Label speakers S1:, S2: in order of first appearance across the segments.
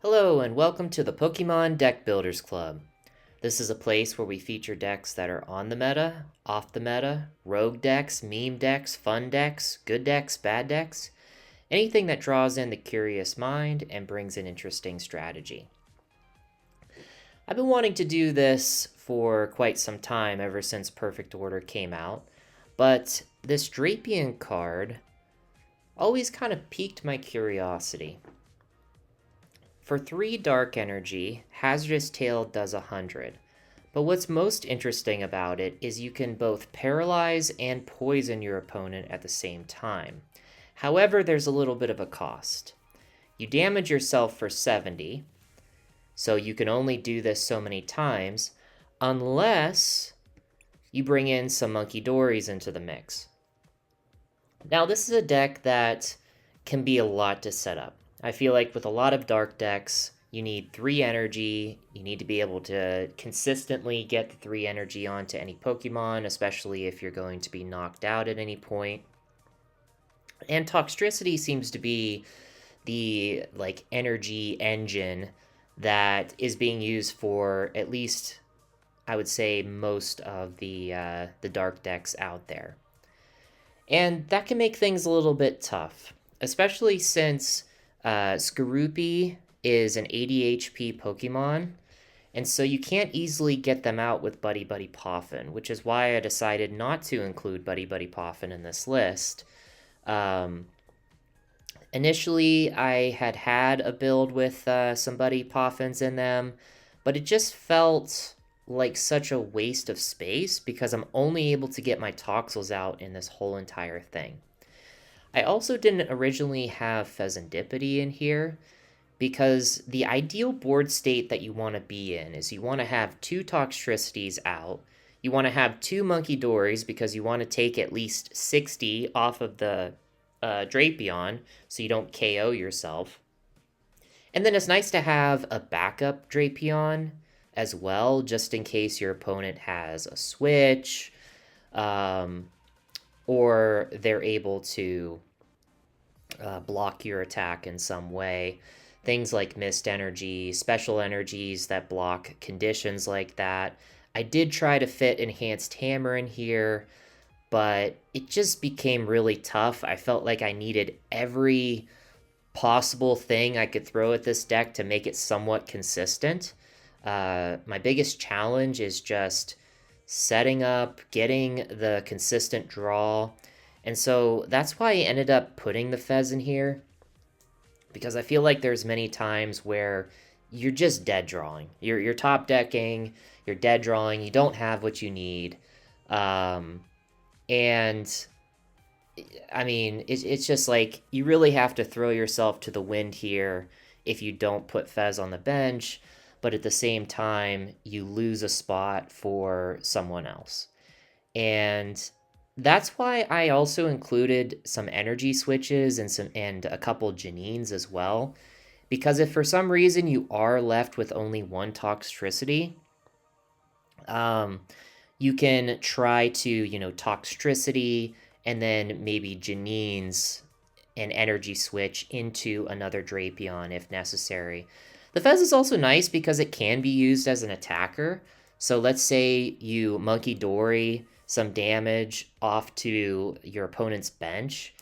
S1: Hello and welcome to the Pokemon Deck Builders Club. This is a place where we feature decks that are on the meta, off the meta, rogue decks, meme decks, fun decks, good decks, bad decks, anything that draws in the curious mind and brings an interesting strategy. I've been wanting to do this for quite some time, ever since Perfect Order came out, but this Drapion card always kind of piqued my curiosity. For 3 Dark Energy, Hazardous Tail does 100, but what's most interesting about it is you can both paralyze and poison your opponent at the same time. However, there's a little bit of a cost. You damage yourself for 70, so you can only do this so many times, unless you bring in some Munkidoris into the mix. Now, this is a deck that can be a lot to set up. I feel like with a lot of dark decks, you need 3 energy, you need to be able to consistently get the 3 energy onto any Pokemon, especially if you're going to be knocked out at any point. And Toxtricity seems to be the energy engine that is being used for at least, I would say, most of the dark decks out there. And that can make things a little bit tough, especially since Skorupi is an 80 HP Pokemon, and so you can't easily get them out with Buddy Buddy Poffin, which is why I decided not to include Buddy Buddy Poffin in this list. Initially, I had a build with some Buddy Poffins in them, but it just felt like such a waste of space because I'm only able to get my Toxels out in this whole entire thing. I also didn't originally have Fezandipiti in here because the ideal board state that you want to be in is you want to have 2 Toxtricities out, you want to have 2 Munkidoris because you want to take at least 60 off of the Drapion so you don't KO yourself. And then it's nice to have a backup Drapion as well, just in case your opponent has a switch, or they're able to block your attack in some way. Things like Mist Energy, special energies that block conditions like that. I did try to fit Enhanced Hammer in here, but it just became really tough. I felt like I needed every possible thing I could throw at this deck to make it somewhat consistent. My biggest challenge is just setting up, getting the consistent draw. And so that's why I ended up putting the Fez in here, because I feel like there's many times where you're just dead drawing. You're top decking, you're dead drawing, you don't have what you need. And I mean, it's just like you really have to throw yourself to the wind here if you don't put Fez on the bench, but at the same time, you lose a spot for someone else. And that's why I also included some energy switches and a couple Janines as well. Because if for some reason you are left with only 1 Toxtricity, you can try to, Toxtricity and then maybe Janine's an energy switch into another Drapion if necessary. The Fez is also nice because it can be used as an attacker. So let's say you Munkidori some damage off to your opponent's bench.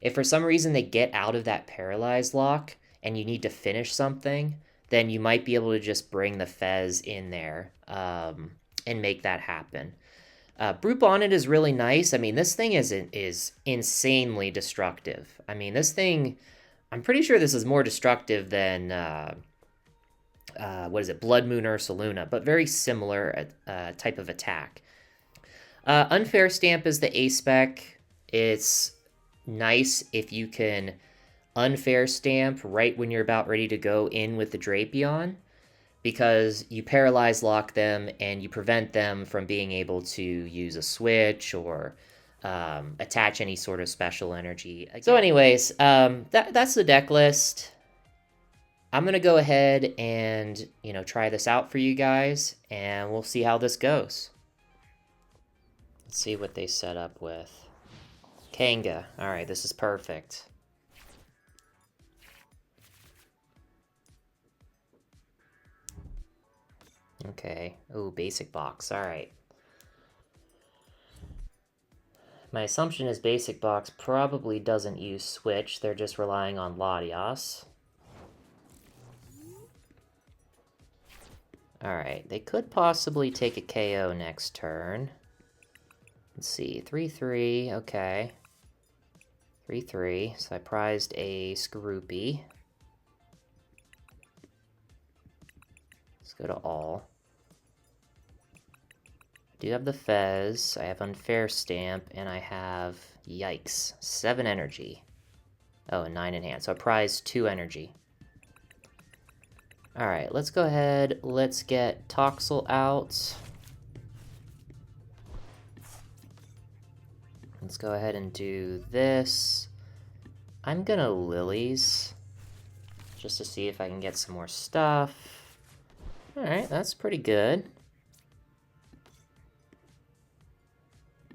S1: If for some reason they get out of that paralyzed lock and you need to finish something, then you might be able to just bring the Fez in there and make that happen. Brute Bonnet is really nice. I mean, this thing is insanely destructive. I mean, this thing, I'm pretty sure this is more destructive than, Blood Moon Ursaluna, but very similar type of attack. Unfair Stamp is the A-Spec. It's nice if you can Unfair Stamp right when you're about ready to go in with the Drapion, because you paralyze lock them and you prevent them from being able to use a switch or attach any sort of special energy. So anyways, that's the deck list. I'm going to go ahead and, try this out for you guys, and we'll see how this goes. Let's see what they set up with. Kanga. All right, this is perfect. Okay. Ooh, basic box. Alright. My assumption is basic box probably doesn't use switch. They're just relying on Latias. Alright, they could possibly take a KO next turn. Let's see, 3-3, okay. 3-3, so I prized a Skorupi. Let's go to all. I do have the Fez, I have Unfair Stamp, and I have, yikes, 7 energy. Oh, and 9 in hand, so I prized 2 energy. Alright, let's go ahead, let's get Toxel out. Let's go ahead and do this. I'm gonna Lilies, just to see if I can get some more stuff. Alright, that's pretty good.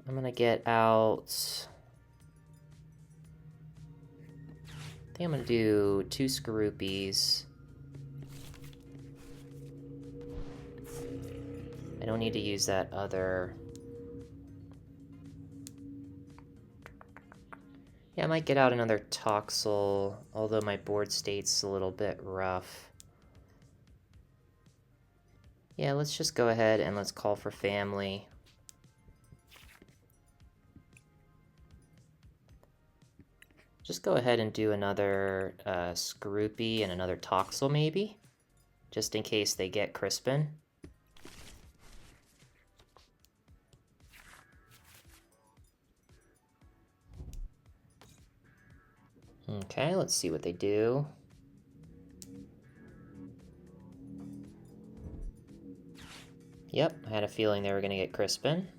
S1: I'm gonna get out... I think I'm gonna do 2 Skorupis. I don't need to use that other... Yeah, I might get out another Toxel, although my board state's a little bit rough. Yeah, let's just go ahead and let's call for family. Just go ahead and do another Skorupi and another Toxel maybe, just in case they get Crispin. Okay, let's see what they do. Yep, I had a feeling they were going to get Crispin.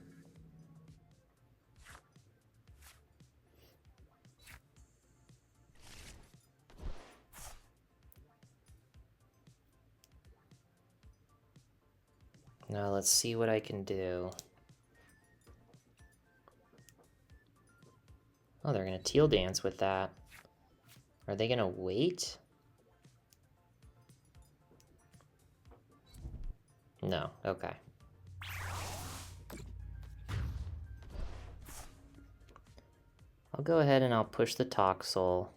S1: Now let's see what I can do. Oh, they're going to teal dance with that. Are they going to wait? No, okay. I'll go ahead and I'll push the Toxel.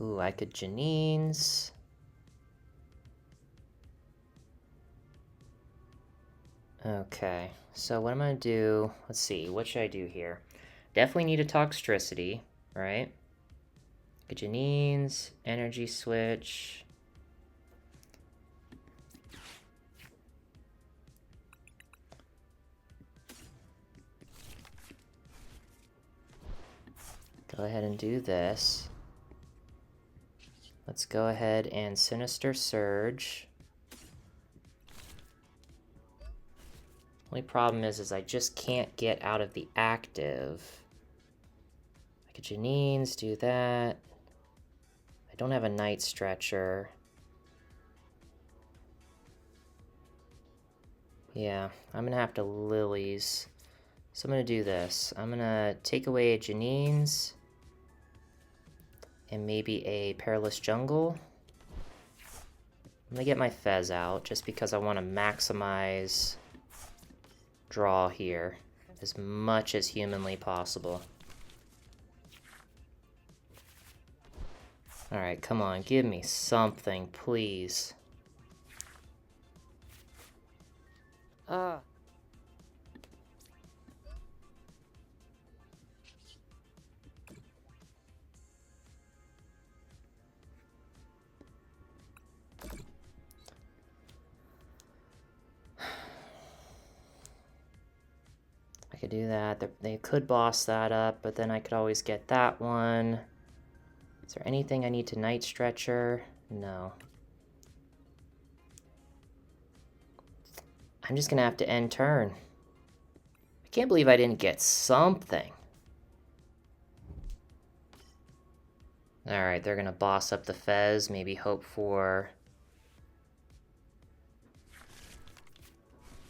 S1: Ooh, I could Janine's. Okay, so what I'm gonna do, let's see, what should I do here? Definitely need a Toxtricity, right? Janine's, Energy Switch. Go ahead and do this. Let's go ahead and Sinister Surge. Only problem is I just can't get out of the active. I could Janine's, do that. I don't have a Night Stretcher. Yeah, I'm gonna have to Lilies. So I'm gonna do this. I'm gonna take away Janine's and maybe a Perilous Jungle. I'm gonna get my Fez out just because I want to maximize draw here as much as humanly possible. Alright, come on, give me something, please. I could do that. They could boss that up, but then I could always get that one. Is there anything I need to Night Stretcher? No. I'm just gonna have to end turn. I can't believe I didn't get something. Alright, they're gonna boss up the Fez, maybe hope for...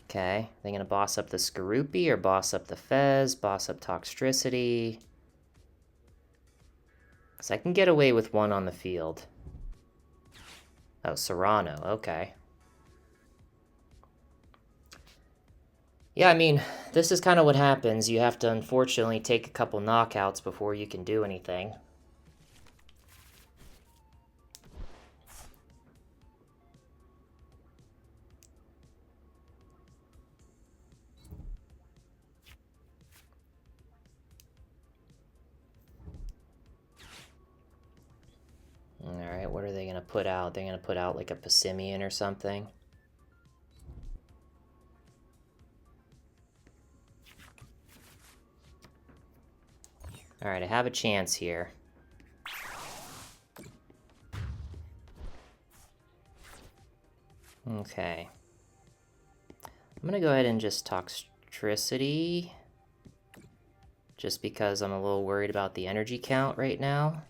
S1: Okay, they're gonna boss up the Skorupi or boss up the Fez, boss up Toxtricity. Because I can get away with one on the field. Oh, Serrano, okay. Yeah, I mean, this is kind of what happens. You have to, unfortunately, take a couple knockouts before you can do anything. Alright, what are they going to put out? They're going to put out like a Passimian or something. Alright, I have a chance here. Okay. I'm going to go ahead and just Toxtricity. Just because I'm a little worried about the energy count right now.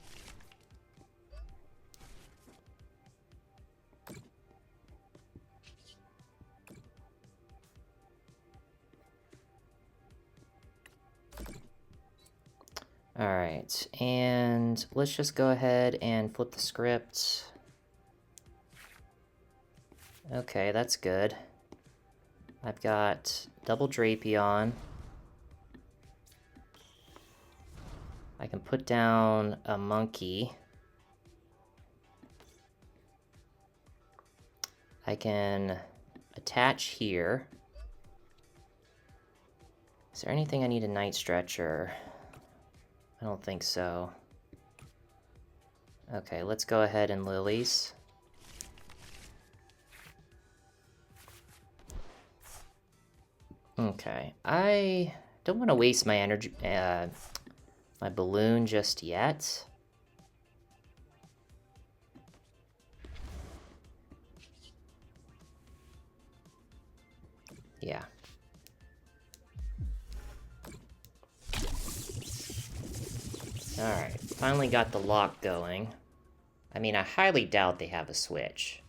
S1: Alright, and let's just go ahead and flip the script. Okay, that's good. I've got double Drapion. I can put down a monkey. I can attach here. Is there anything I need a Night Stretcher? I don't think so. Okay, let's go ahead and Lilies. Okay, I don't want to waste my energy, my balloon just yet. Yeah. Alright, finally got the lock going. I mean, I highly doubt they have a switch.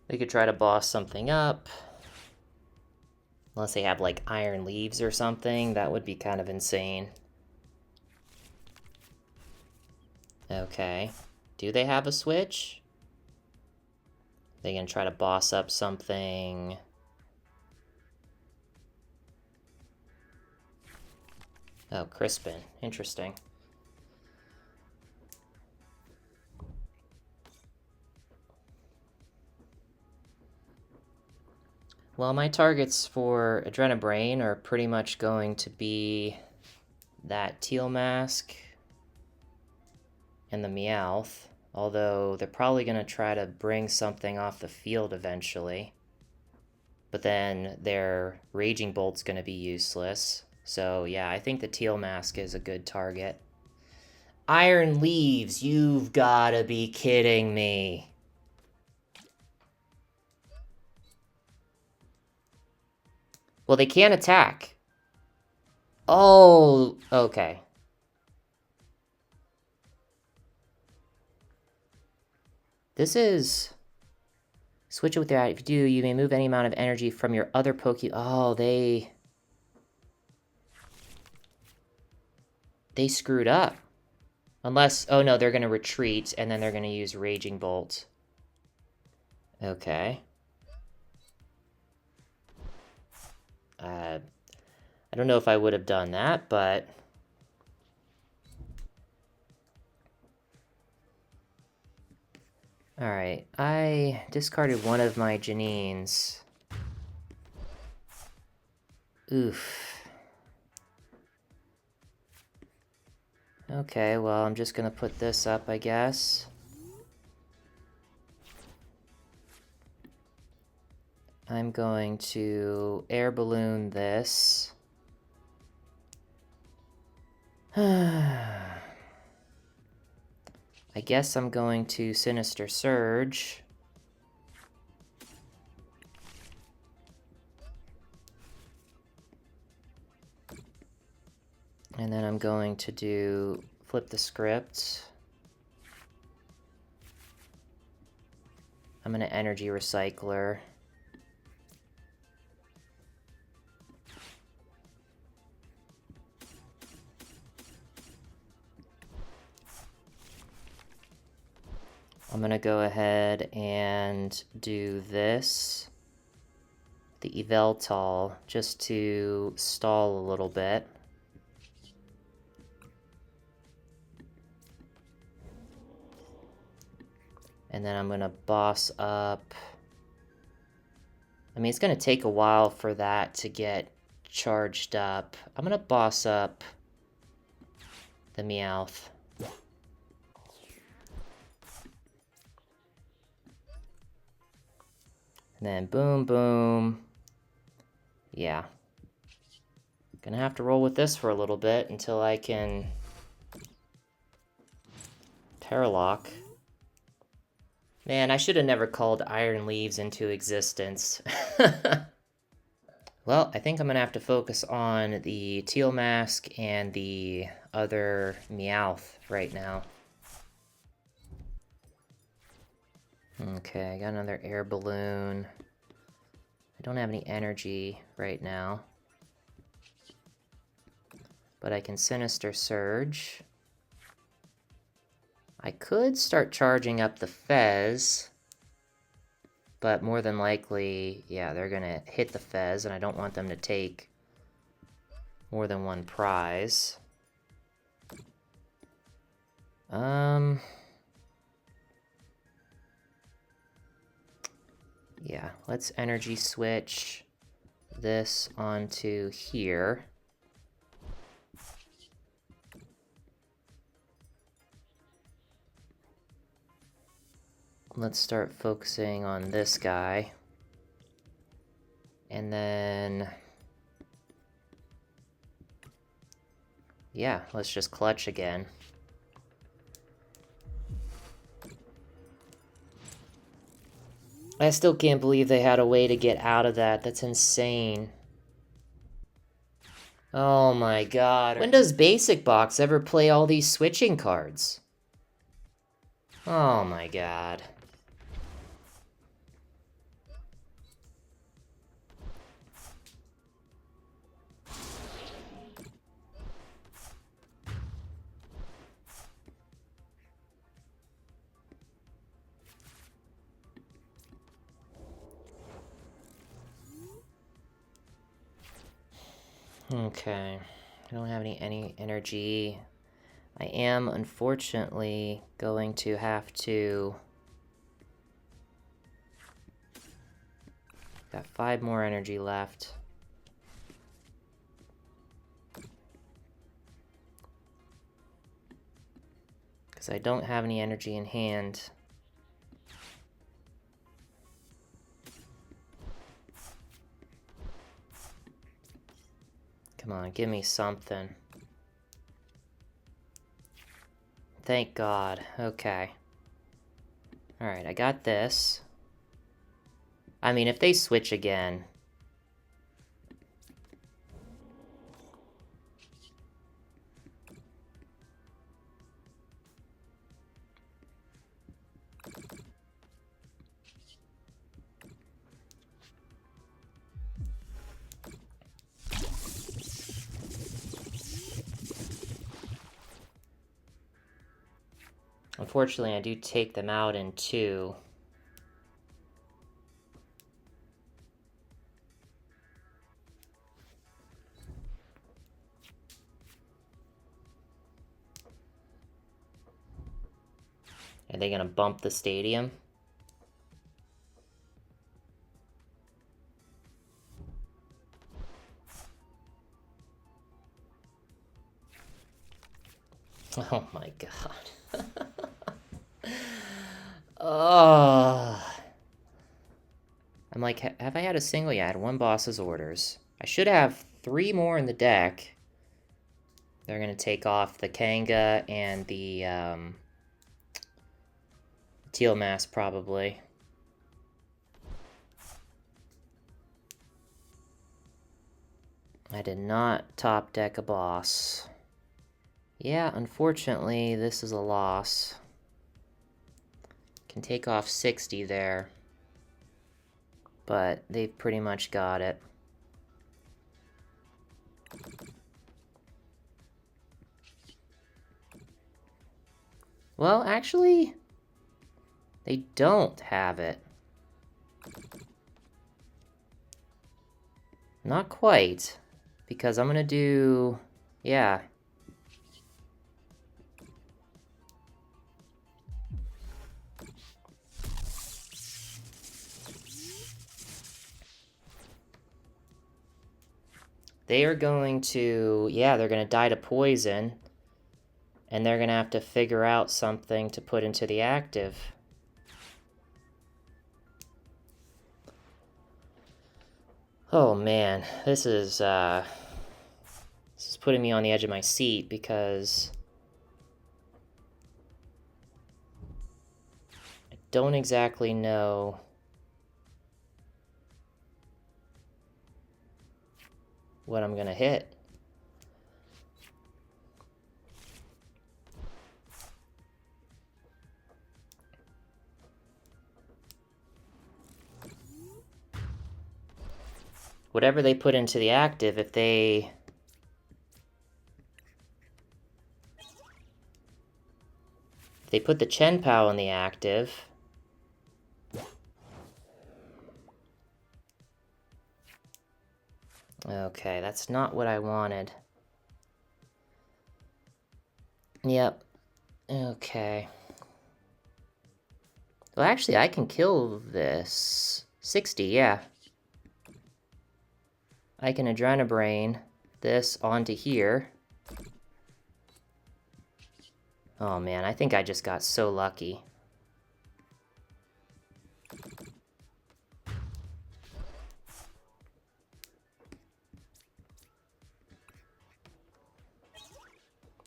S1: They could try to boss something up. Unless they have, like, iron leaves or something. That would be kind of insane. Okay. Do they have a switch? They gonna try to boss up something. Oh, Crispin. Interesting. Well, my targets for Adrenabrain are pretty much going to be that Teal Mask and the Meowth, although they're probably going to try to bring something off the field eventually. But then their Raging Bolt's going to be useless. So yeah, I think the Teal Mask is a good target. Iron Leaves, you've got to be kidding me. Well, they can't attack. Oh, okay. This is... Switch it with that. If you do, you may move any amount of energy from your other Poké... Oh, they screwed up. Unless... Oh, no, they're going to retreat, and then they're going to use Raging Bolt. Okay. I don't know if I would have done that, but... Alright, I discarded one of my Janines. Oof. Okay, well, I'm just gonna put this up, I guess. I'm going to Air Balloon this. I guess I'm going to Sinister Surge. And then I'm going to flip the script. I'm gonna Energy Recycler. I'm gonna go ahead and do this, the Yveltal, just to stall a little bit. And then I'm gonna boss up. I mean, it's gonna take a while for that to get charged up. I'm gonna boss up the Meowth. And then boom, boom. Yeah. Gonna have to roll with this for a little bit until I can Paralock. Man, I should have never called Iron Leaves into existence. Well, I think I'm gonna have to focus on the Teal Mask and the other Meowth right now. Okay, I got another Air Balloon. I don't have any energy right now. But I can Sinister Surge. I could start charging up the Fez. But more than likely, yeah, they're gonna hit the Fez, and I don't want them to take more than one prize. Yeah, let's Energy Switch this onto here. Let's start focusing on this guy. And then, yeah, let's just clutch again. I still can't believe they had a way to get out of that. That's insane. Oh my god. When does Basic Box ever play all these switching cards? Oh my god. Okay, I don't have any energy. I am, unfortunately, going to have to... Got 5 more energy left. Because I don't have any energy in hand. Come on, give me something. Thank God. Okay. Alright, I got this. I mean, if they switch again... Unfortunately, I do take them out in 2. Are they gonna bump the stadium? Oh my god. Oh. I'm like, have I had a single? Yeah, I had 1 boss's orders. I should have 3 more in the deck. They're gonna take off the Kanga and the Teal Mask, probably. I did not top deck a boss. Yeah, unfortunately, this is a loss. Can take off 60 there. But they've pretty much got it. Well, actually, they don't have it. Not quite, because I'm gonna do, yeah. They are going to, yeah, they're gonna die to poison, and they're gonna have to figure out something to put into the active. Oh man, this is putting me on the edge of my seat because I don't exactly know what I'm gonna hit. Whatever they put into the active, if they put the Chen Pao in the active, okay, that's not what I wanted. Yep. Okay. Well, actually, I can kill this. 60, yeah. I can Adrenabrain this onto here. Oh man, I think I just got so lucky.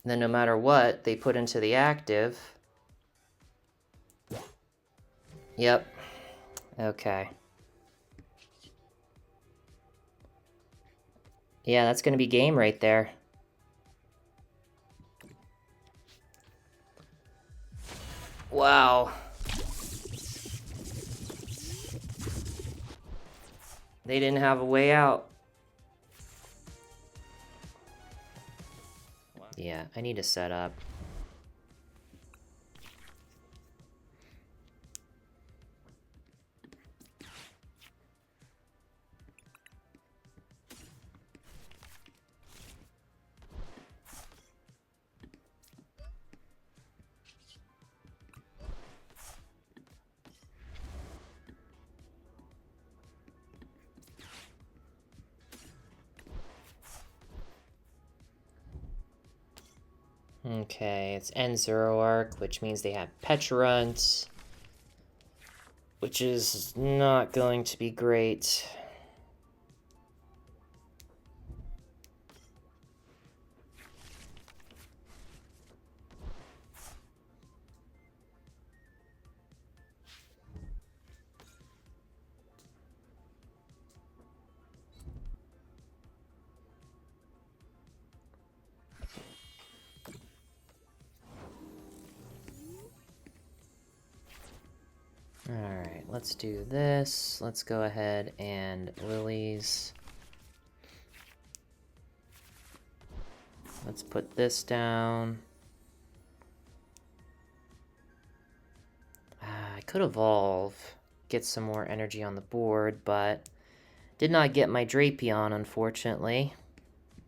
S1: Then no matter what they put into the active. Yep. Okay. Yeah, that's gonna be game right there. Wow. They didn't have a way out. Yeah, I need to set up. Okay, it's N0 which means they have Petulant, which is not going to be great. Alright, let's do this. Let's go ahead and Lillie's. Let's put this down. I could evolve, get some more energy on the board, but did not get my Drapion, unfortunately.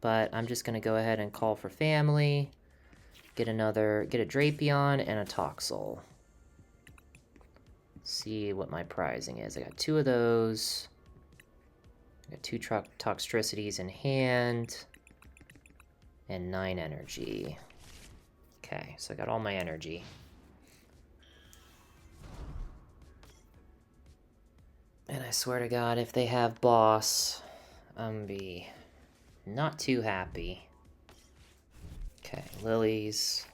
S1: But I'm just going to go ahead and call for family, get a Drapion and a Toxel. See what my prizing is. I got 2 of those. I got 2 Toxtricities in hand. And 9 energy. Okay, so I got all my energy. And I swear to God, if they have boss, I'm gonna be not too happy. Okay, Lilies.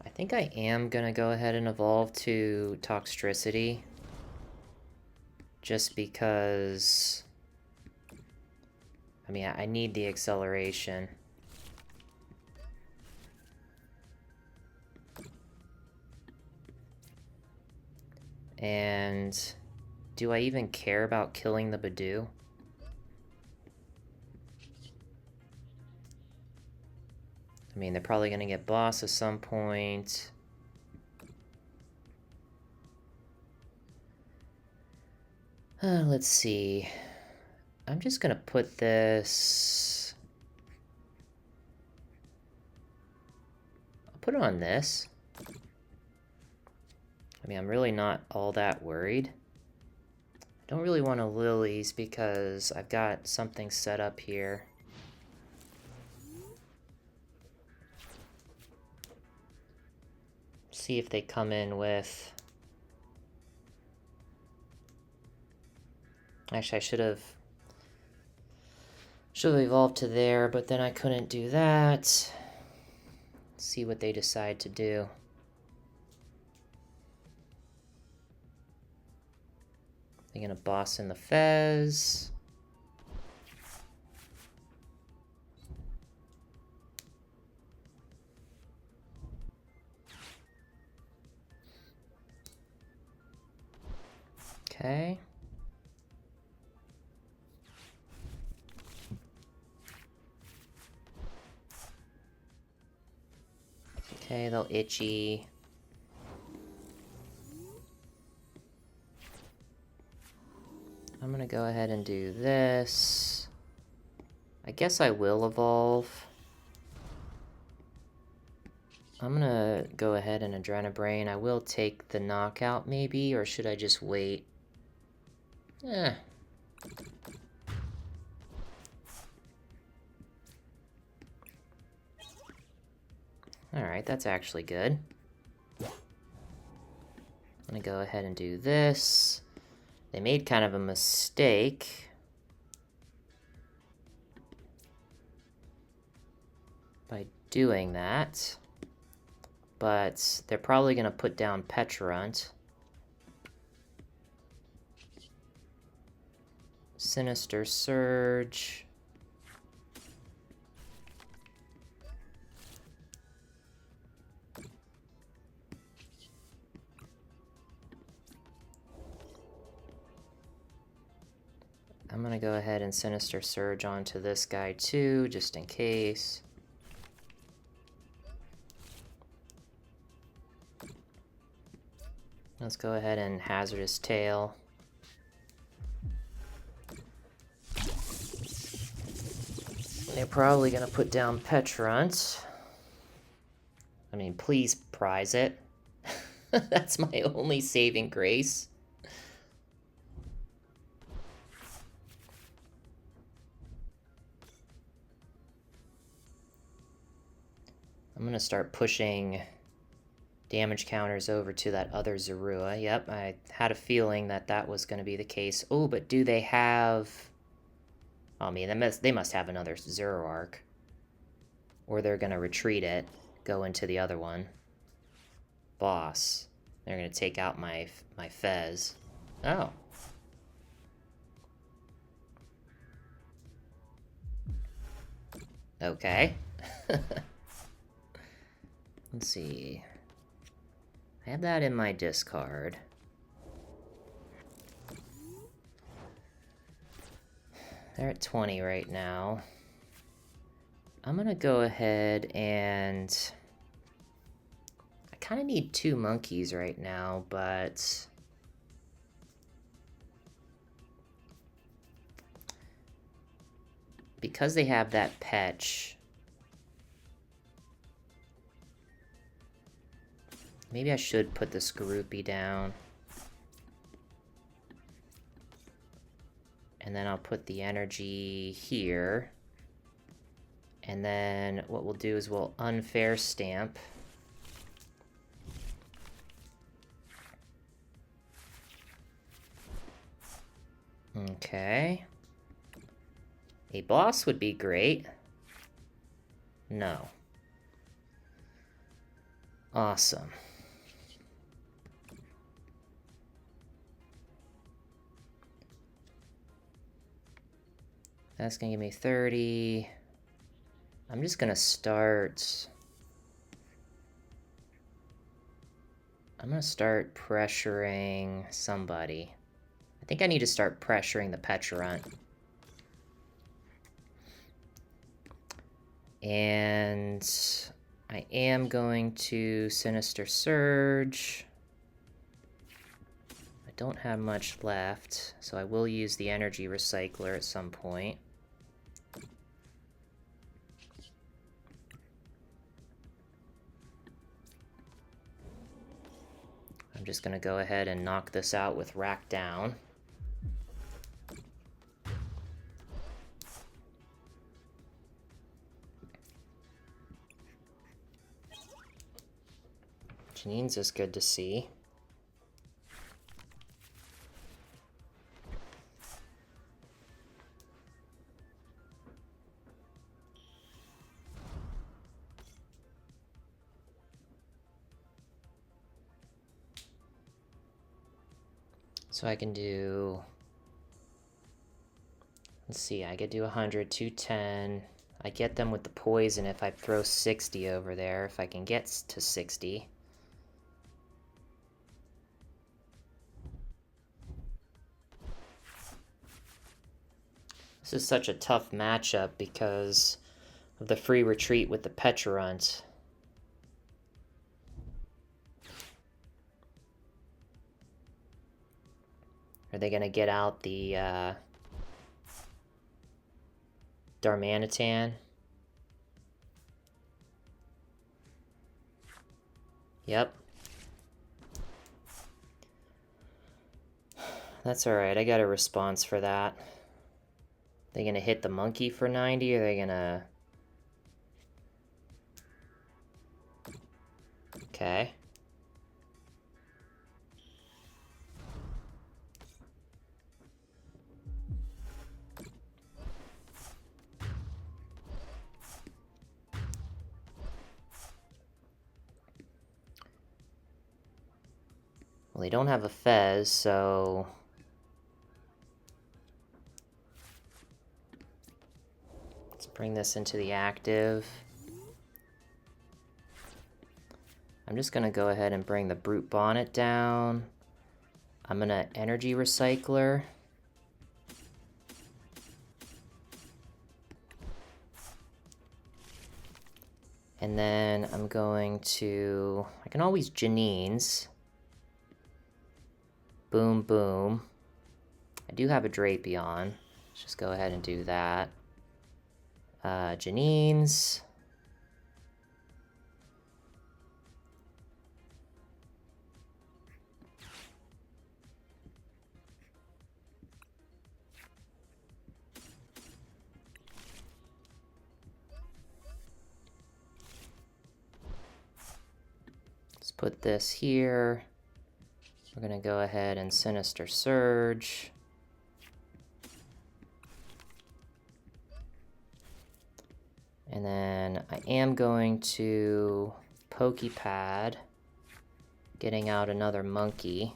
S1: I think I am gonna go ahead and evolve to Toxtricity. just because, I mean, I need the acceleration. And do I even care about killing the Badoo? I mean, they're probably going to get boss at some point. Let's see. I'm just going to put this... I'll put it on this. I mean, I'm really not all that worried. I don't really want a Lillies because I've got something set up here. See if they come in with... Actually, I should have evolved to there, but then I couldn't do that. Let's see what they decide to do. They're gonna boss in the Fez. Okay. Okay, they'll itchy. I'm gonna go ahead and do this. I guess I will evolve. I'm gonna go ahead and Adrenabrain. I will take the knockout maybe, or should I just wait? Alright, that's actually good. I'm gonna go ahead and do this. They made kind of a mistake. By doing that. But they're probably gonna put down Petrarunt. Sinister Surge. I'm gonna go ahead and Sinister Surge onto this guy too, just in case. Let's go ahead and Hazardous Tail. They're probably gonna put down Petrarunt. I mean, please prize it. That's my only saving grace. I'm gonna start pushing damage counters over to that other Zorua. Yep, I had a feeling that that was gonna be the case. Oh, but do they have... I mean, they must have another Zoroark. Or they're gonna retreat it, go into the other one. Boss. They're gonna take out my Fez. Oh. Okay. Let's see. I have that in my discard. They're at 20 right now. I'm gonna go ahead and... I kind of need 2 monkeys right now, but... because they have that Petch... maybe I should put the Skorupi down. And then I'll put the energy here. And then what we'll do is we'll Unfair Stamp. Okay. A boss would be great. No. Awesome. That's gonna give me 30. I'm just gonna start... I'm gonna start pressuring somebody. I think I need to start pressuring the Pecharunt. And I am going to Sinister Surge. I don't have much left, so I will use the Energy Recycler at some point. I'm just going to go ahead and knock this out with Rack Down. Janine's is good to see. So I can do, let's see, I could do 100, 210. I get them with the poison if I throw 60 over there, if I can get to 60. This is such a tough matchup because of the free retreat with the Pecharunt. Are they going to get out the Darmanitan? Yep. That's alright, I got a response for that. They gonna hit the monkey for 90, or are they gonna... Okay. Well, they don't have a Fez, so... Let's bring this into the active. I'm just gonna go ahead and bring the Brute Bonnet down. I'm gonna Energy Recycler. And then I'm going to... I can always Janine's. Boom, boom. I do have a Drapion. Let's just go ahead and do that. Janine's. Let's put this here. We're going to go ahead and Sinister Surge. And then I am going to Poké Pad, getting out another monkey.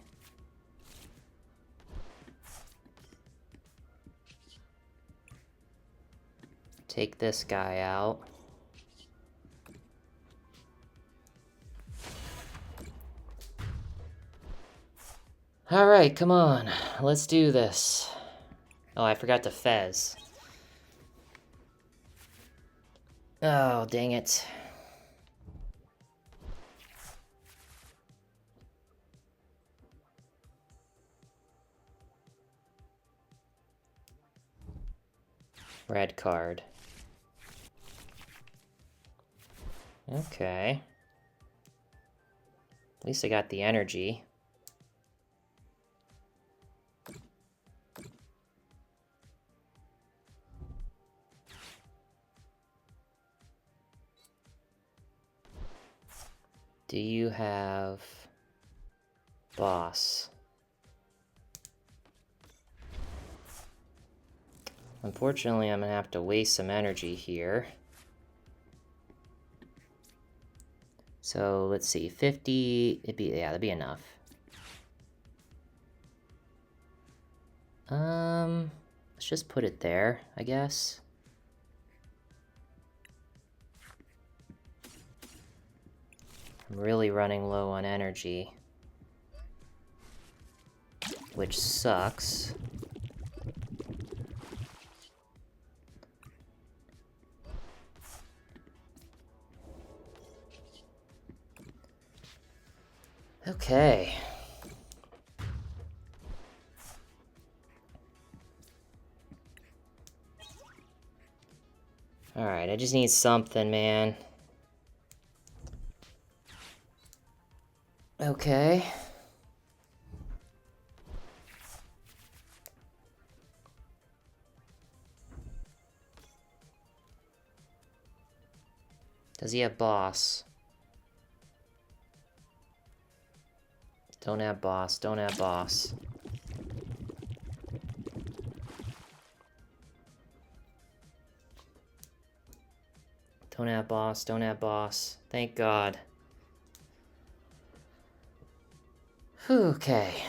S1: Take this guy out. All right, come on, let's do this. Oh, I forgot to Fez. Oh, dang it. Red card. Okay. At least I got the energy. Do you have boss? Unfortunately, I'm gonna have to waste some energy here. So let's see, 50, that'd be enough. Let's Let's just put it there, I guess. I'm really running low on energy, which sucks. Okay. Alright, I just need something, man. Okay. Does he have boss? Don't have boss, don't have boss. Don't have boss, don't have boss. Thank God. Okay.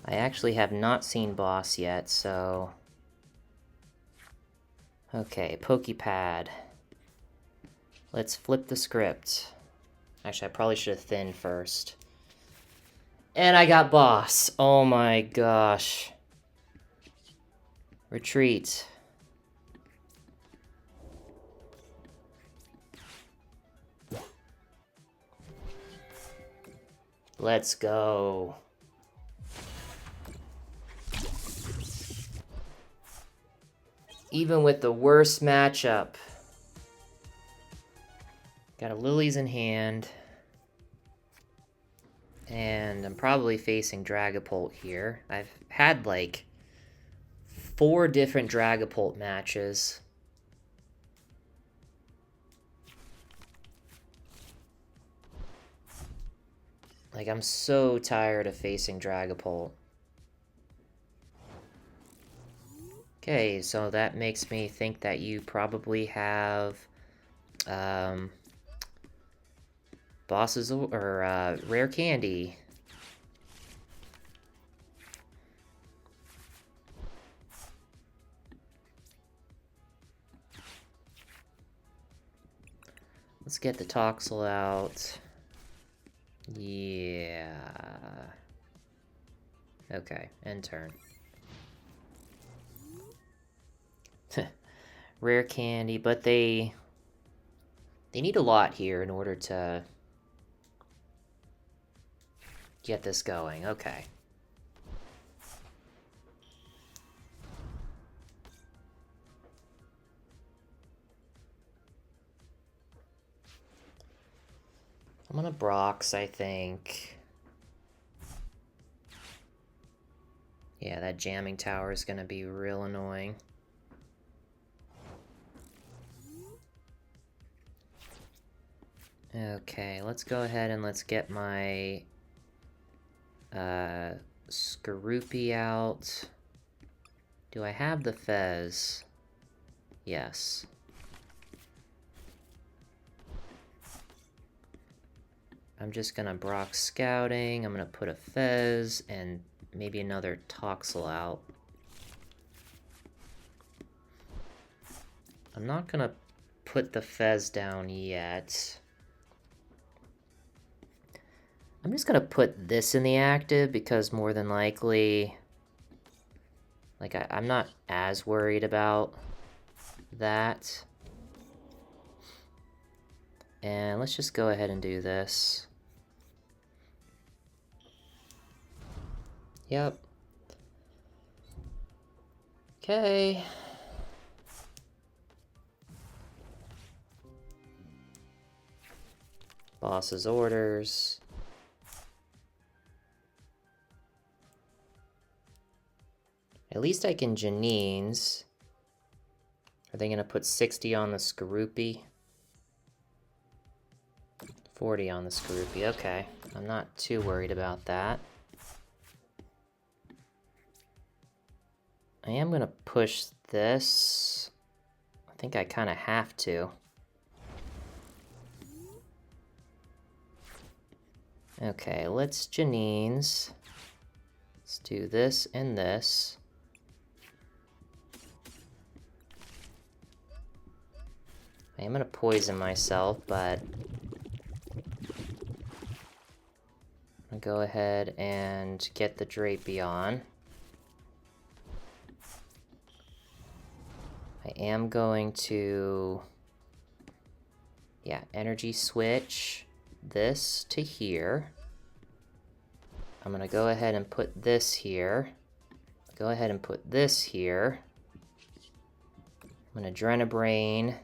S1: I actually have not seen boss yet, so... Okay, Poké Pad. Let's flip the script. Actually, I probably should have thinned first. And I got boss. Oh my gosh. Retreat. Let's go. Even with the worst matchup. Got a Lillie's in hand. And I'm probably facing Dragapult here. I've had like 4 different Dragapult matches. Like, I'm so tired of facing Dragapult. Okay, so that makes me think that you probably have bosses or rare candy. Let's get the Toxel out. Yeah. Okay, end turn. Rare candy, but they need a lot here in order to get this going. Okay. I'm gonna Brox, I think. Yeah, that jamming tower is gonna be real annoying. Okay, let's go ahead and let's get my Skorupi out. Do I have the Fez? Yes. I'm just gonna Brox Scouting, I'm gonna put a Fez, and maybe another Toxel out. I'm not gonna put the Fez down yet. I'm just gonna put this in the active because more than likely, like, I'm not as worried about that. And let's just go ahead and do this. Yep. Okay. Boss's orders. At least I can Janine's. Are they going to put 60 on the Skorupi? 40 on the Skorupi, okay. I'm not too worried about that. I am going to push this. I think I kind of have to. Okay, let's Janine's. Let's do this and this. I am gonna poison myself, but I'm gonna go ahead and get the Drapion. I am going to, yeah, Energy Switch this to here. I'm gonna go ahead and put this here. Go ahead and put this here. I'm gonna Drain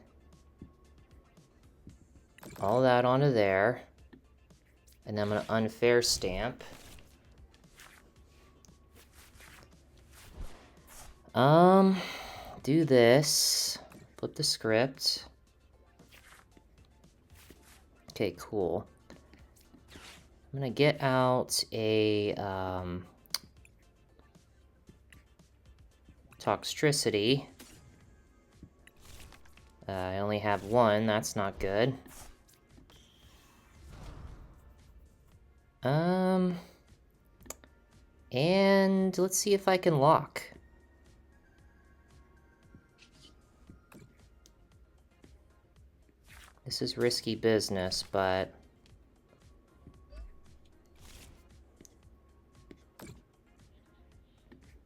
S1: all that onto there. And then I'm gonna Unfair Stamp. Do this. Flip the script. Okay, cool. I'm gonna get out a Toxtricity. I only have one, that's not good. And let's see if I can lock. This is risky business, but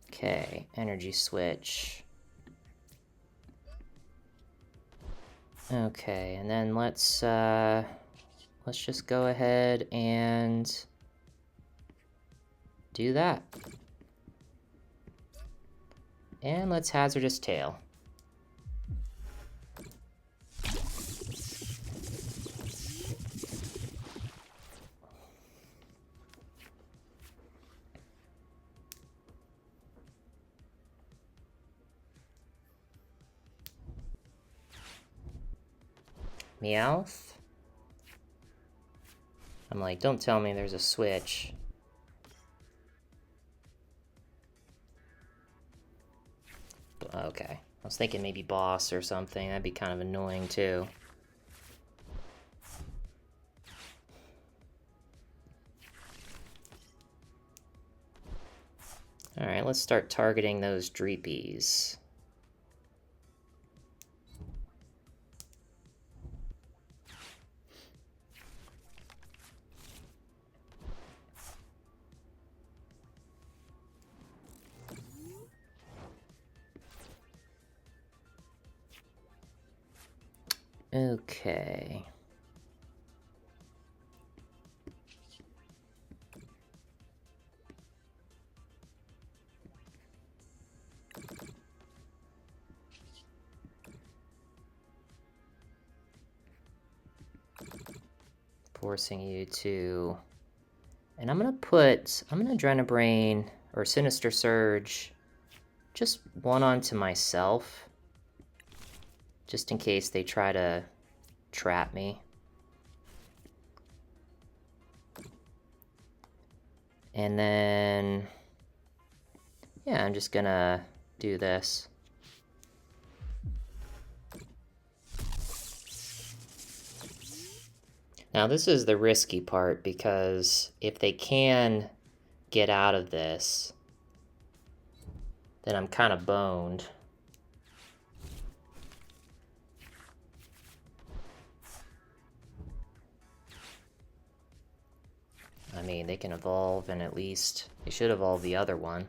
S1: okay, Energy Switch. Okay, and then let's just go ahead and do that. And let's Hazardous Tail. Meowth. I'm like, don't tell me there's a switch. Okay. I was thinking maybe boss or something. That'd be kind of annoying too. Alright, let's start targeting those Dreepies. Okay. Forcing you to, and I'm gonna Adrenabrain or Sinister Surge just one onto myself, just in case they try to trap me. And then, yeah, I'm just gonna do this. Now this is the risky part, because if they can get out of this, then I'm kind of boned. I mean, they can evolve, and at least they should evolve the other one.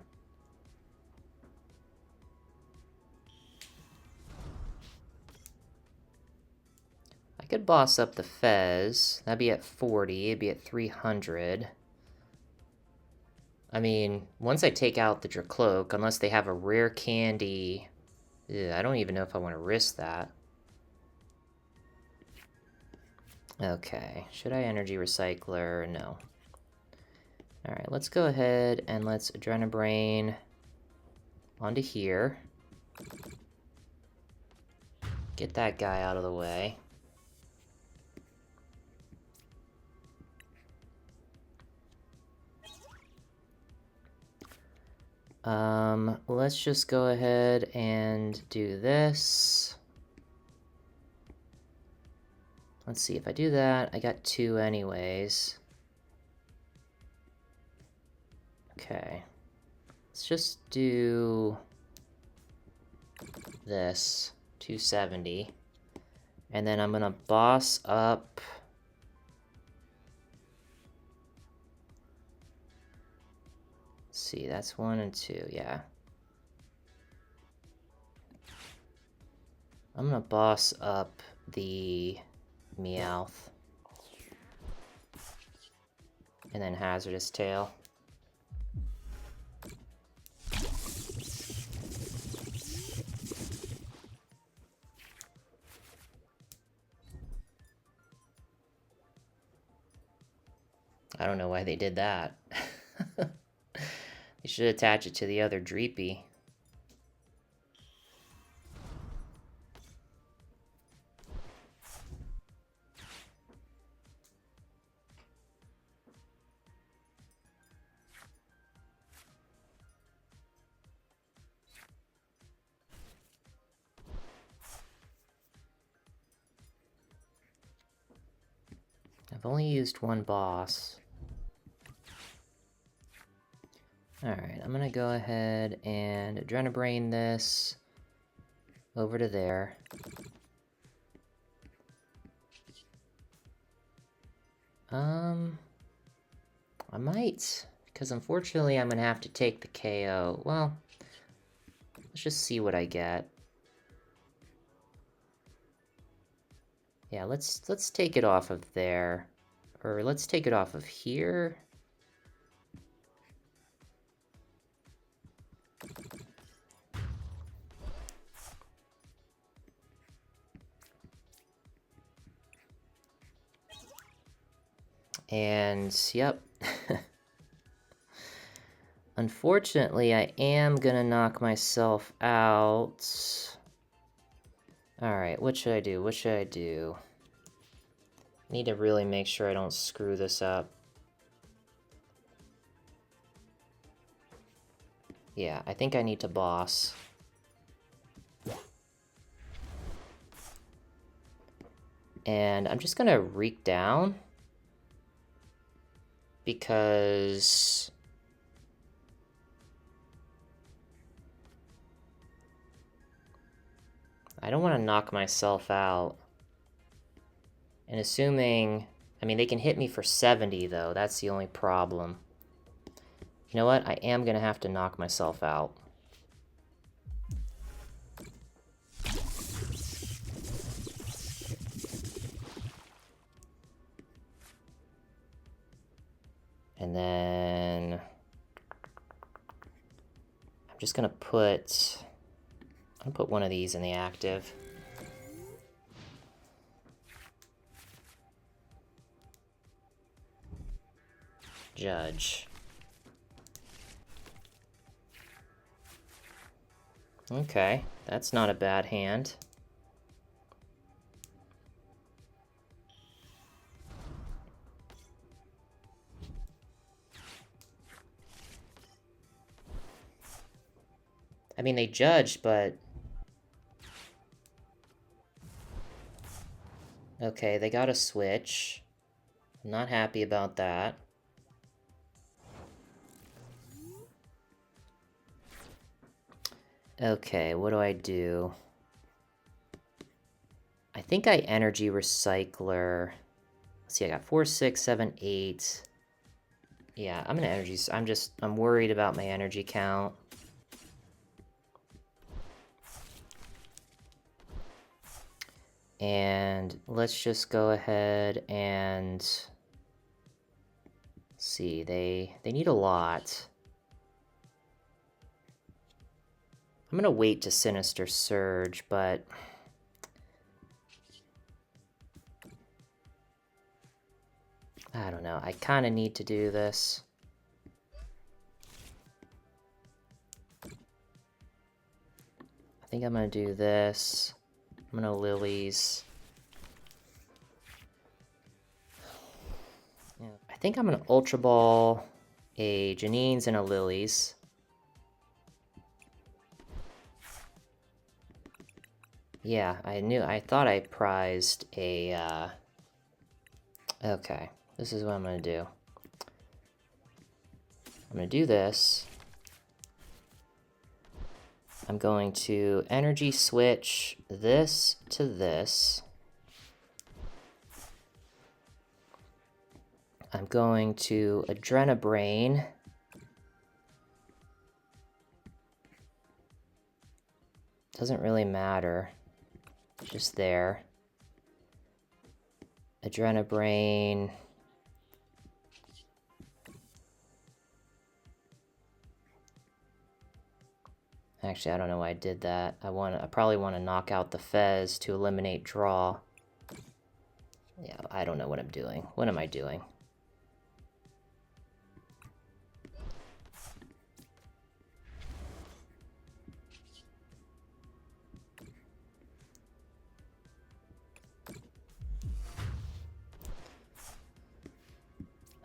S1: I could boss up the Fez. That'd be at 40. It'd be at 300. I mean, once I take out the Dracloak, unless they have a rare candy, I don't even know if I want to risk that. Okay, should I Energy Recycler? No. Alright, let's go ahead and let's Adrenabrain onto here. Get that guy out of the way. Let's just go ahead and do this. Let's see, if I do that, I got 2 anyways. Okay. Let's just do this, 270. And then I'm gonna boss up. Let's see, that's 1 and 2, yeah. I'm gonna boss up the Meowth. And then Hazardous Tail. I don't know why they did that. They should attach it to the other Drapion. I've only used one boss. Alright, I'm gonna go ahead and Adrenabrain this over to there. I might, because unfortunately I'm gonna have to take the KO. Well, let's just see what I get. Yeah, let's take it off of there. Or let's take it off of here. And, yep. Unfortunately, I am gonna knock myself out. Alright, what should I do? What should I do? Need to really make sure I don't screw this up. Yeah, I think I need to boss. And I'm just gonna Reek down. Because I don't want to knock myself out. And assuming, I mean, they can hit me for 70 though, that's the only problem. You know what? I am gonna have to knock myself out. And then I'm just gonna put one of these in the active. Judge. Okay, that's not a bad hand. I mean, they judged, but... Okay, they got a switch. I'm not happy about that. Okay, what do I do? I think I Energy Recycler. Let's see, I got 4, 6, 7, 8. Yeah, I'm gonna Energy... I'm worried about my energy count. And let's just go ahead and see, they need a lot. I'm gonna wait to Sinister Surge, but I don't know, I kind of need to do this. I think I'm gonna do this. I'm gonna Lilies. Yeah, I think I'm gonna Ultra Ball a Janine's and a Lilie's. Yeah, I thought I prized a, okay, this is what I'm gonna do. I'm going to do this. I'm going to energy switch this to this. I'm going to Adrenabrain. Doesn't really matter. Just there. Adrenabrain. Actually, I don't know why I did that. I probably want to knock out the Fez to eliminate draw. Yeah, I don't know what I'm doing. What am I doing?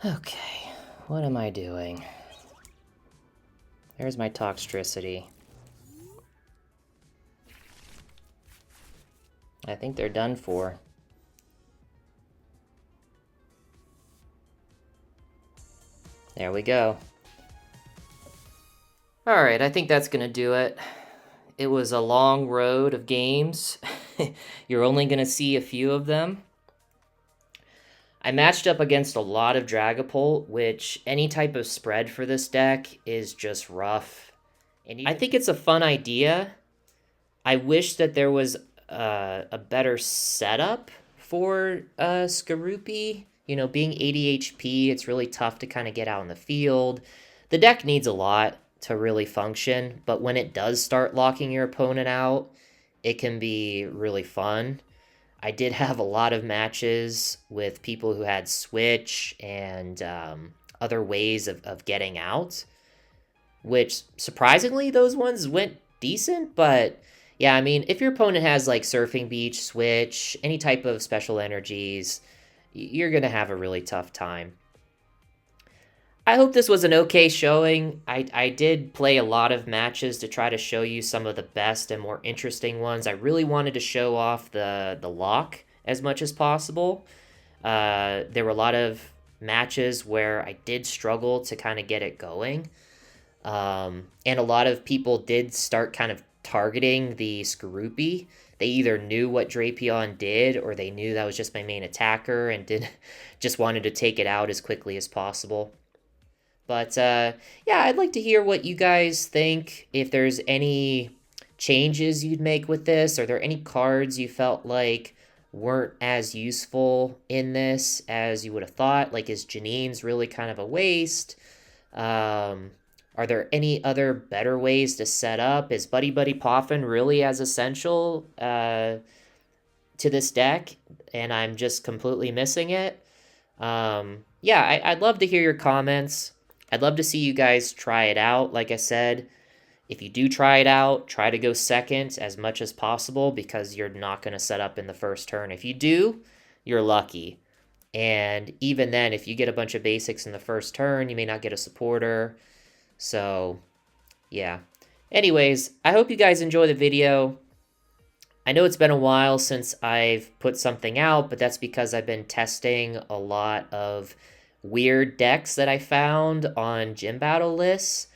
S1: Okay, what am I doing? There's my Toxtricity. I think they're done for. There we go. Alright, I think that's gonna do it. It was a long road of games. You're only gonna see a few of them. I matched up against a lot of Dragapult, which any type of spread for this deck is just rough. And I think it's a fun idea. I wish that there was a better setup for Skorupi. You know, being 80 HP, it's really tough to kind of get out in the field. The deck needs a lot to really function, but when it does start locking your opponent out, it can be really fun. I did have a lot of matches with people who had Switch and other ways of getting out, which surprisingly those ones went decent, but yeah, I mean, if your opponent has like Surfing Beach, Switch, any type of special energies, you're going to have a really tough time. I hope this was an okay showing. I did play a lot of matches to try to show you some of the best and more interesting ones. I really wanted to show off the lock as much as possible. There were a lot of matches where I did struggle to kind of get it going. And a lot of people did start kind of targeting the Skorupi. They either knew what Drapion did or they knew that was just my main attacker and just wanted to take it out as quickly as possible. But yeah, I'd like to hear what you guys think. If there's any changes you'd make with this, are there any cards you felt like weren't as useful in this as you would have thought? Like, is Janine's really kind of a waste? Are there any other better ways to set up? Is Buddy Buddy Poffin really as essential to this deck, and I'm just completely missing it? Yeah, I'd love to hear your comments. I'd love to see you guys try it out. Like I said, if you do try it out, try to go second as much as possible because you're not going to set up in the first turn. If you do, you're lucky. And even then, if you get a bunch of basics in the first turn, you may not get a supporter. So, yeah. Anyways, I hope you guys enjoy the video. I know it's been a while since I've put something out, but that's because I've been testing a lot of weird decks that I found on gym battle lists,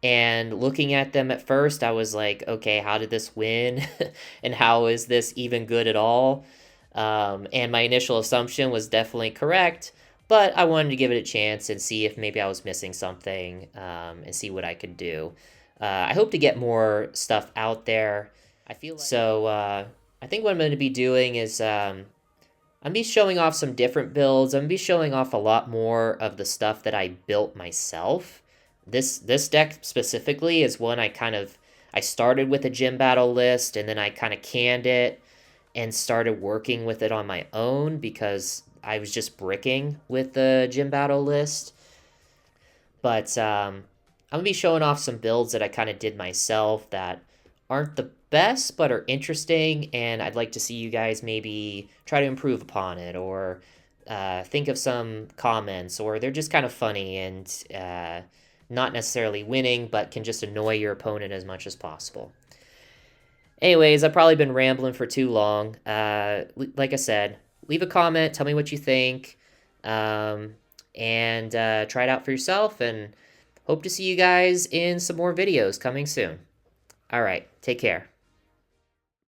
S1: and looking at them at first I was like, okay, how did this win? And how is this even good at all? And my initial assumption was definitely correct, but I wanted to give it a chance and see if maybe I was missing something, and see what I could do. I hope to get more stuff out there. I feel like I think what I'm going to be doing is I'm going to be showing off some different builds. I'm going to be showing off a lot more of the stuff that I built myself. This deck specifically is one I started with a gym battle list, and then I kind of canned it and started working with it on my own because I was just bricking with the gym battle list. But I'm going to be showing off some builds that I kind of did myself that aren't the best but are interesting, and I'd like to see you guys maybe try to improve upon it, or think of some comments, or they're just kind of funny and not necessarily winning but can just annoy your opponent as much as possible. Anyways, I've probably been rambling for too long. Like I said, leave a comment, tell me what you think, and try it out for yourself, and Hope to see you guys in some more videos coming soon. All right, take care.